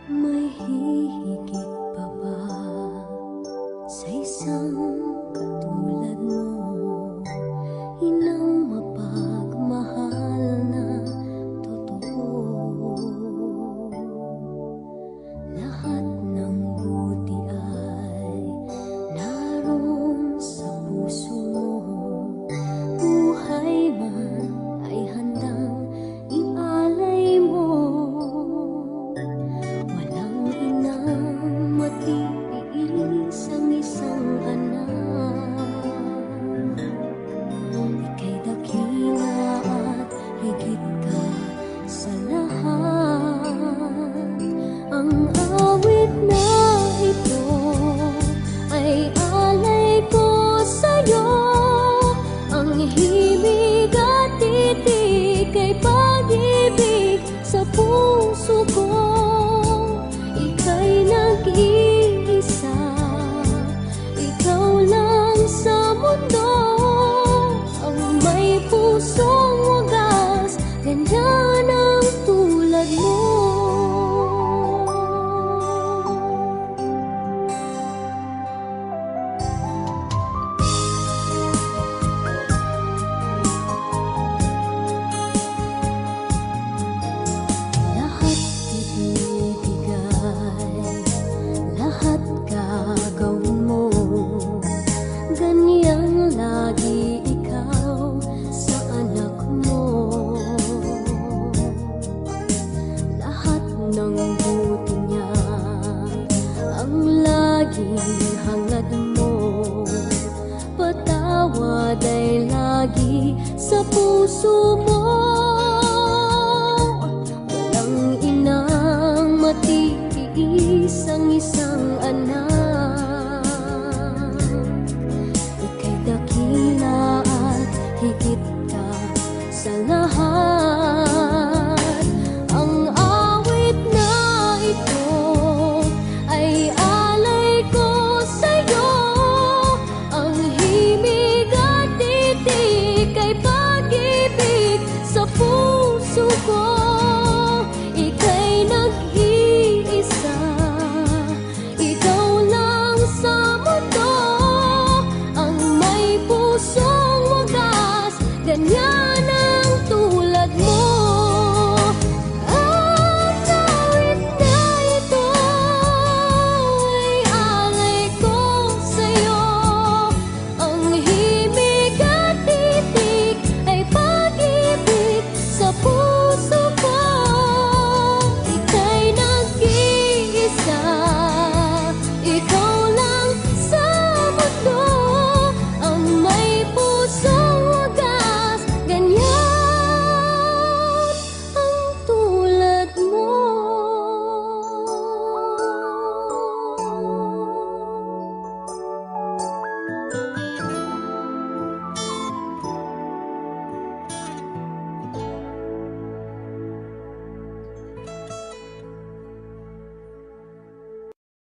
May hihigit pa ba sa isang katulad mo? Inang mapagmahal na totoo. Lahat ng buti ay naroon sa puso mo. Buhay man ay handang ialay mo. Walang inang matiis ang isang anak. Ika'y dakila at higit ka sa lahat. Ang awit na ito ay alay ko sa'yo. Ang himig at titig ay pag-ibig sa puso ko. Ika'y nag-iisa, ikaw lang sa mundo. Ang may pusong wagas, ganyan ang tulad mo. Lahat ibibigay, lahat gagawin mo. Ganyang lagi ikaw sa anak mo. Lahat ng buti niya ang laging hangad mo. Patawad ay lagi sa puso mo.